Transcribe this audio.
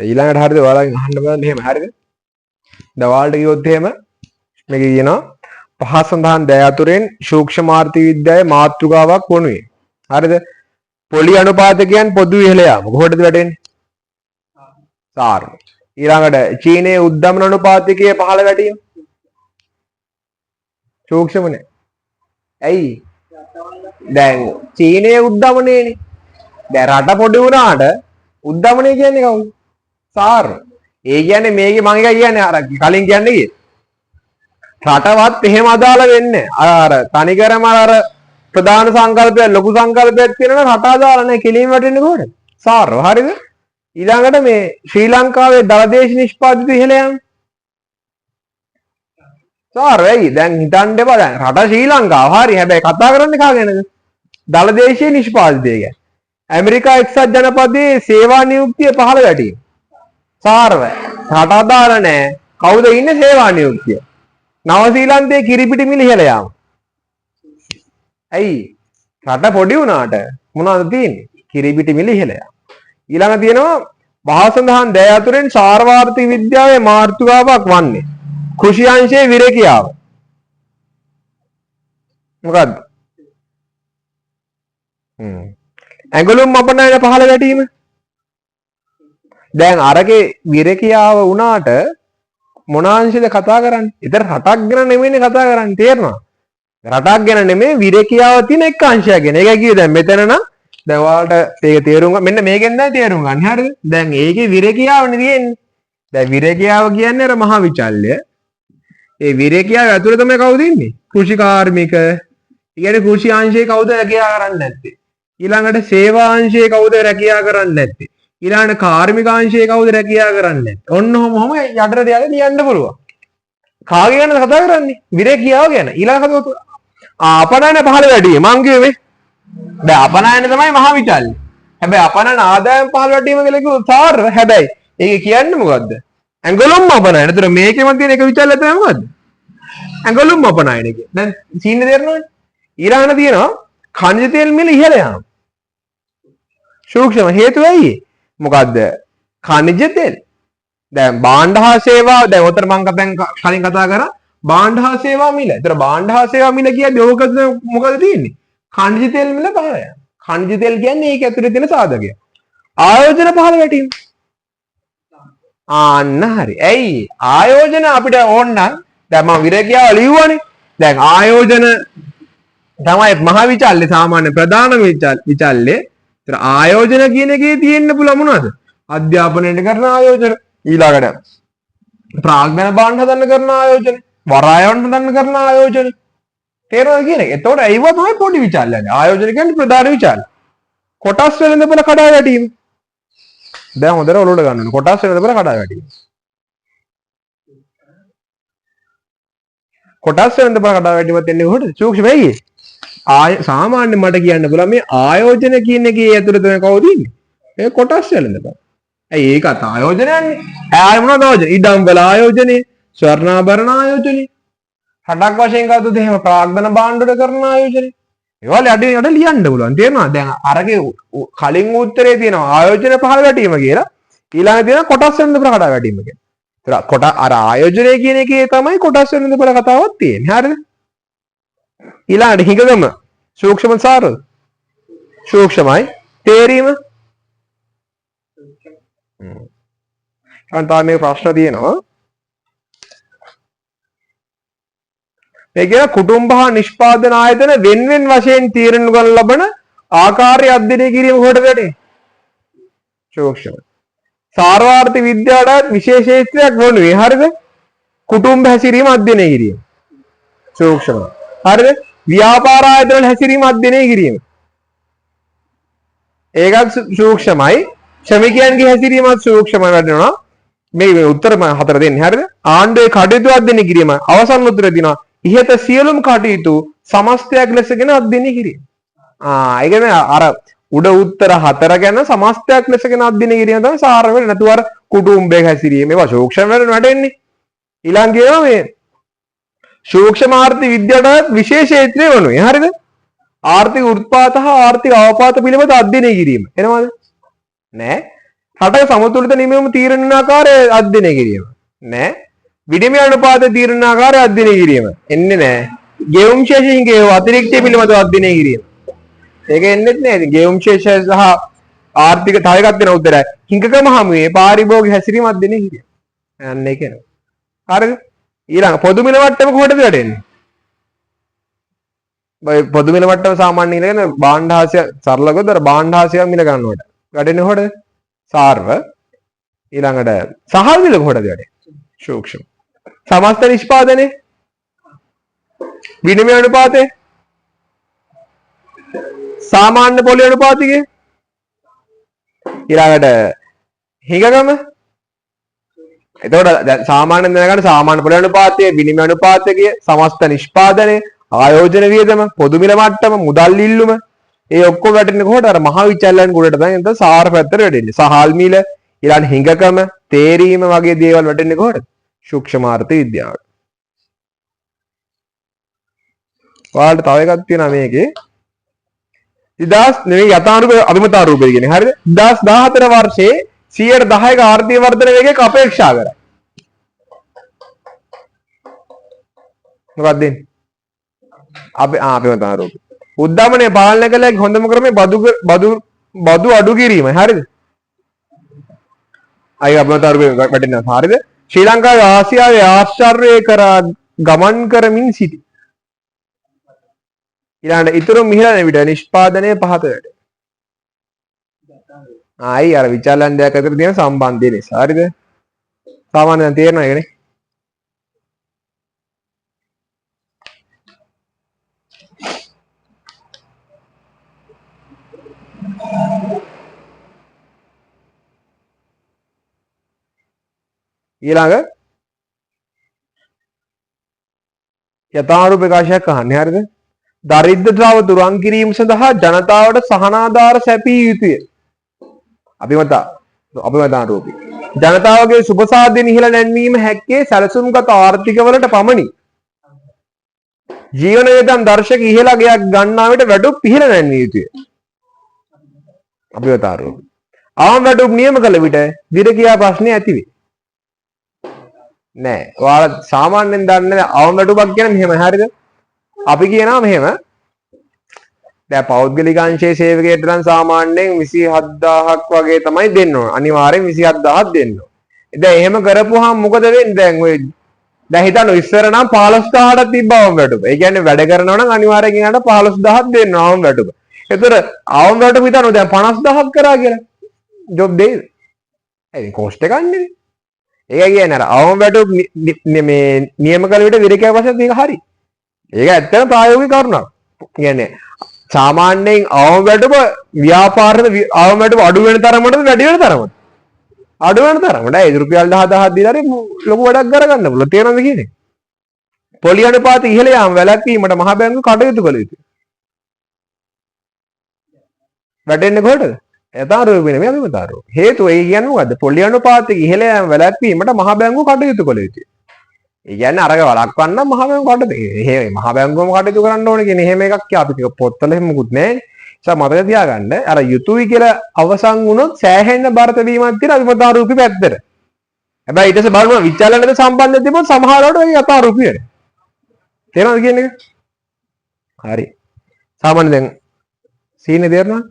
ඊළඟට හරියද ඔයාලගෙන් අහන්න බලන්න මෙහෙම හරියද? දවාලට ගියොත් එහෙම මේක කියනවා පහ සඳහන් දෑ අතුරෙන් සූක්ෂම ආර්ථික විද්‍යාවේ මාතෘකාවක් වනුයේ. හරිද? පොලි අනුපාතකයන් පොදු ඉහළ යාම කොහොටද වැටෙන්නේ? සාර. ඊළඟට චීනයේ උද්දමන අනුපාතකයේ පහළ වැටීම සූක්ෂම නෑ. ඇයි? දැන් චීනයේ උද්දමනයේනේ. දැන් රට පොඩි වුණාට උද්දමනය කියන්නේ කවුද? සාර. ඒ කියන්නේ මේකේ මම එක කියන්නේ අර කලින් කියන්නේ කී. රටවත් එහෙම අදාළ වෙන්නේ අර තනිකරම අර ප්‍රධාන සංකල්පය ලොකු සංකල්පයක් තියෙනවා රට අදාළ නැහැ කෙලින් වැටෙන්නේ කොහොමද? සාරව හරිද? ඊළඟට මේ ශ්‍රී ලංකාවේ දලදේශ නිෂ්පාදිත ඉහළ යන සාරයි දැන් හිතන්න එපා දැන් රට ශ්‍රී ලංකාව හරි හැබැයි කතා කරන්නේ කා ගැනද? දලදේශීය නිෂ්පාදිතය ගැන. ඇමරිකා එක්සත් ජනපදයේ සේවා නියුක්තිය පහළ වැටීම. සාරව රට අදාළ නැහැ. කවුද ඉන්නේ සේවා නියුක්තිය? නවසීලන්තයේ කිරිපිටි මිල ඉහළ යාම. ඇයි? රට පොඩි වුණාට මොනවද තියෙන්නේ? කිරිපිටි මිල ඉහළ යාම. ඊළඟ තියෙනවා පහ සඳහන් දෑ අතුරෙන් සාර්වාර්ථික විද්‍යාවේ මාතෘකාවක් වන්නේ කෘෂි අංශයේ විරකියාව. මොකද්ද? ඇඟලුම් අපනයන පහළ වැටීම. දැන් අරගේ විරකියාව වුණාට මොන අංශෙද කතා කරන්නේ? ඊතර රටක් ගැන නෙමෙයිනේ කතා කරන්නේ තේරෙනවද? රටක් ගැන නෙමෙයි විරකියාව තියෙන එක අංශයක් ගැන. ඒකයි කිව්වේ දැන් මෙතන නම් දැන් ඔයාලට ඒක තේරුම් ගන්න මෙන්න මේකෙන් තමයි තේරුම් ගන්න. හරිද? දැන් ඒකේ විරකියාවනේ තියෙන්නේ. දැන් විරකියාව කියන්නේ අර මහා විචල්්‍ය. ඒ විරකියාව ඇතුළේ තමයි කවුද ඉන්නේ? කෘෂි කාර්මික. ඒ කියන්නේ කෘෂි අංශයේ කවුද රැකියාව කරන්නේ නැත්තේ? ඊළඟට සේවා අංශයේ කවුද රැකියාව කරන්නේ නැත්තේ? ඊළඟට කාර්මික අංශයේ කවුද රැකියාව කරන්නේ නැත්තේ? ඔන්න ඔහොම යටට තියාගෙන ලියන්න පුළුවන්. කාගේ ගැනද කතා කරන්නේ? විරකියාව ගැන. ඊළඟ කතාව අපනයන පහළ වැඩිම මං කිව්වේ. දැන් අපනයන තමයි මහා විචල්්‍ය. හැබැයි අපනයන ආදායම් පහළ වැඩිම කියලා කිව්වොත් සාර හැබැයි ඒක කියන්නේ මොකද්ද? ඇඟලුම් අපනයන. ඒතර මේකෙම තියෙන එක විචල්්‍ය තමයි මොකද්ද? ඇඟලුම් අපනයන කියන්නේ. දැන් සීන්නේ තේරෙනවද? ඊළඟට තියෙනවා ඛනිජ තෙල් මිල ඉහළ යාම. සූක්ෂම හේතුව ඇයි? මොකද්ද? ඛනිජ තෙල්. දැන් භාණ්ඩ හා සේවා දැන් උතර මම කලින් කතා කරා භාණ්ඩ හා සේවා මිල. ඒතර භාණ්ඩ හා සේවා මිල කියන්නේ ඕකද මොකද තියෙන්නේ? ඛනිජ තෙල් මිල පහළ යනවා. ඛනිජ තෙල් කියන්නේ ඒක ඇතුලේ තියෙන සාධකය. ආයෝජන පහළ වැටීම. ආන්න හරි. ඇයි? ආයෝජන අපිට ඕන නම් දැන් මම විරකියාව ලියුවානේ. දැන් ආයෝජන තමයි මහා විචල්්‍ය සාමාන්‍ය ප්‍රධාන විචල්්‍ය. ඒතර ආයෝජන කියන එකේ තියෙන්න පුළුවන් මොනවද? අධ්‍යාපනයට කරන ආයෝජන. ඊළඟට ප්‍රාග්ධන භාණ්ඩ හදන්න කරන ආයෝජන. වරායන් හදන්න කරන ආයෝජන. තේරෙනවද කියන එක? එතකොට ඒව තමයි පොඩි විචල්්‍යනේ. ආයෝජන කියන්නේ ප්‍රධාන විචල්්‍ය. කොටස් වෙළඳපොළ කඩා වැටීම. දැන් හොඳට ඔලුවට ගන්න ඕනේ. කොටස් වෙළඳපොළ කඩා වැටීම. කොටස් වෙළඳපොළ කඩා වැටීමත් එන්නේ කොහොමද? සූක්ෂම වෙයි. සාමාන්‍ය මට කියන්න පුළුවන් මේ ආයෝජන කියන එකේ ඇතුළේ තමයි කවුද ඉන්නේ? ඒ කොටස් වෙළඳපොළ. ඇයි ඒකත් ආයෝජනයන්නේ? ආය මොනවද ආයෝජන? ඉඩම් වල ආයෝජනේ, ස්වර්ණාභරණ ආයෝජනේ. හඩක් වශයෙන් ගත්තොත් එහෙම ප්‍රාග්ධන භාණ්ඩ වල කරන ආයෝජනේ. ඒවල යට ලියන්න පුළුවන්. තේරෙනවද? දැන් අරගේ කලින් උත්තරේ තියෙනවා ආයෝජන පහළ වැටීම කියලා. ඊළඟ තියෙනවා කොටස් වෙළඳපොළ කඩා වැටීම කියලා. ඒතර කොට අර ආයෝජනය කියන එකේ තමයි කොටස් වෙළඳපොළ කතාවක් තියෙන්නේ. හරිද? ඊළඟට හිඟගම සූක්ෂම සාර සූක්ෂමයි තේරීම. මේ ප්‍රශ්න තියෙනවා මේ කියන කුටුම්බ හා නිෂ්පාදන ආයතන වෙන වෙන වශයෙන් තීරණය කරන ලබන ආකාරය අධ්‍යයනය කිරීම කොටද වැටේ? සූක්ෂම සාර්වාර්ථ විද්‍යාවට විශේෂ ක්ෂේත්‍රයක් වුණේ. හරිද? කුටුම්බ හැසිරීම අධ්‍යයනය කිරීම. සූක්ෂම හරිද? ව්‍යාපාර ආයතන වල හැසිරීම අධ්‍යයනය කිරීම. ඒකත් සූක්ෂමයි. ශ්‍රමිකයන්ගේ හැසිරීමත් සූක්ෂමයි වැඩනවා. මේ උත්තර හතර දෙන්නේ. හරිද? ආණ්ඩුවේ කටයුතු අධ්‍යයනය කිරීම අවසන් උත්තර දිනවා. ඉහත සියලුම කටයුතු සමස්තයක් ලෙසගෙන අධ්‍යයනය කිරීම. ඒ කියන්නේ අර උඩ උත්තර හතර ගැන සමස්තයක් ලෙසගෙන අධ්‍යයනය කිරීම තමයි සාර වෙන්නේ. නැතුව අර කුටුම්බයක හැසිරීම ඒවා සූක්ෂම වලට වැටෙන්නේ. ඊළඟ කියනවා මේ සූක්ෂම ආර්ථික විද්‍යාවට විශේෂ ක්ෂේත්‍රය වනුයේ. හරිද? ආර්ථික උත්පාත හා ආර්ථික අවපාත පිළිබඳ අධ්‍යයනය කිරීම. එනවද? නෑ. රටක සමතුලිත නිමවීම තීරණාකාරය අධ්‍යයනය කිරීම. නෑ. විනිමය අනුපාත තීරණාකාරය අධ්‍යයනය කිරීම. එන්නේ නෑ. ගෙවුම් ශේෂයෙන් ගෙව අතිරික්තය පිළිබඳව අධ්‍යයනය කිරීම. ඒක එන්නේත් නෑ. ඉතින් ගෙවුම් ශේෂය සහ ආර්ථික තව එකක් දෙන උත්තරයි. හිඟකම හමුවේ පාරිභෝගික හැසිරීම අධ්‍යයනය කිරීම. අන්න ඒක නේ. හරිද? ඊළඟ පොදු මිල මට්ටම කොහටද වැටෙන්නේ? පොදු මිල මට්ටම සාමාන්‍ය ඉගෙන භාණ්ඩ සරලව දර භාණ්ඩ මිල ගන්නවට. වැටෙන්නේ කොහටද? සාර්ව. ඊළඟට සහල් මිල කොහටද වැටෙන්නේ? සූක්ෂම. සමස්ත නිෂ්පාදනයේ විනිමය අනුපාතය සාමාන්‍ය පොලි අනුපාතිකය ඊළඟට හිඟකම එතකොට සාමාන්‍යයෙන් දැනගන්න සාමාන්‍ය පොලි අනුපාතය විනිමය අනුපාතකය සමස්ත නිෂ්පාදනය ආයෝජන වියදම පොදු මිල මට්ටම මුදල් ඉල්ලුම ඒ ඔක්කොම වැටෙන්නේ කොහොමද අර මහ විචල්යන් ගොඩට තමයි එතන සාර පැත්තට වැටෙන්නේ සහල් මිල ඊළඟ හිඟකම තේරීම වගේ දේවල් වැටෙන්නේ කොහොමද සූක්ෂම ආර්ථික විද්‍යාවට ඔයාලට තව එකක් තියෙනවා මේකේ 2000 නෙවෙයි යථාරූප අභිමතාරූපය කියන්නේ හරිද 2014 වර්ෂයේ 10%ක ආර්ථික වර්ධන වේගයක අපේක්ෂා කරා මොකක්ද අභිමතාරූපය උද්දමනය පාලනය කළ හොඳම ක්‍රමය බදු අඩු කිරීමයි හරිද අය අභිමතාරූපය වැටෙනවා හරිද ශ්‍රී ලංකාවේ ආසියාවේ ආශ්චර්ය කරා ගමන් කරමින් සිටි ඊළඟට ඊතර මිහිරන විට නිෂ්පාදනය පහත වැඩ. ආයි අර විචාලන දෙයක් අතර තියෙන සම්බන්ධය නිසා හරිද? සාමාන්‍යයෙන් තේරෙනවා ඒකනේ. ඊළඟ යථාර්ථ ප්‍රකාශයක් අහන්නේ හරිද? දරිද්‍රතාව දුරන් කිරීම සඳහා ජනතාවට සහනාධාර සැපිය යුතුය. අභිමතාරූපී. ජනතාවගේ සුබ සාධ්‍ය නිහිල නැන්වීම හැක්කේ සැලසුම්ගත ආර්ථිකවලට පමණි. ජීවන වේදන් දර්ශක ඉහළ ගයක් ගන්නා විට වැටුප් ඉහළ නැන්විය යුතුය. අභිමතාරූපී. ආම් වැටුප් නියම කළ විට දිරකියා ප්‍රශ්නේ ඇති වේ. නෑ. ඔයාලා සාමාන්‍යයෙන් දන්නේ ආම් වැටුපක් කියන්නේ මෙහෙම හරියද? අපි කියනවා මෙහෙම දැන් පෞද්ගලික අංශයේ සේවකයට නම් සාමාන්‍යයෙන් 27000ක් වගේ තමයි දෙන්න ඕන. අනිවාර්යෙන් 27000ක් දෙන්න ඕන. දැන් එහෙම කරපුවාම මොකද වෙන්නේ? දැන් ඔය දැන් හිතන්න ඉස්සර නම් 15000ක් තිබ්බවම වැටුප. ඒ කියන්නේ වැඩ කරනවා නම් අනිවාර්යෙන් එයාට 15000ක් දෙන්න ඕන වැටුප. ඒතර ආවම වැටුප හිතන්න දැන් 50000ක් කරා කියලා. ජොබ් දෙයිද? ඒ කොස්ට් එකක් නෙවෙයි. ඒක කියන්නේ අර ආවම වැටුප මේ නියම කළ විට විරකයක් වශයෙන් මේක හරි. ඒක ඇත්තටම ප්‍රායෝගික කරුණක්. කියන්නේ සාමාන්‍යයෙන් අවම වැටුප ව්‍යාපාරයේ අවම වැටුප අඩු වෙන තරමට වැඩි වෙන තරමට. අඩු වෙන තරමට ඒ රුපියල් 10000ක් දීලා හරි ලොකු වැඩක් කරගන්න පුළුවන්. තේරෙනවද කියන්නේ? පොලි අනුපාත ඉහළ යාම වැළැක්වීමට මහ බැංකුව කටයුතු කළ යුතුයි. වැටෙන්නේ කොහෙටද? යථාර්ථය නෙමෙයි අභිමතාරූප. හේතුව ඒ කියන්නේ මොකද්ද? පොලි අනුපාත ඉහළ යාම වැළැක්වීමට මහ බැංකුව කටයුතු කළ යුතුයි. ඒ කියන්නේ අරක වළක්වන්න මහ බැංකුවට එහෙම මහ බැංකුවම කටයුතු කරන්න ඕනේ කියන එහෙම එකක් අපි පොත්වල එහෙම මුකුත් නැහැ. ඒ මතක තියාගන්න අර යුතුයි කියලා අවසන් වුණොත් සෑහෙන බරත වීමක් තියෙන අභිමතාරූපී පැත්තට. හැබැයි ඊට පස්සේ බලන්න විචලනයට සම්බන්ධ තිබුණොත් සමහරවට ඒ යථාරූපී වෙනවා. තේරෙනවද කියන්නේ? හරි. සාමාන්‍ය දැන් සීනේ තේරෙනවද?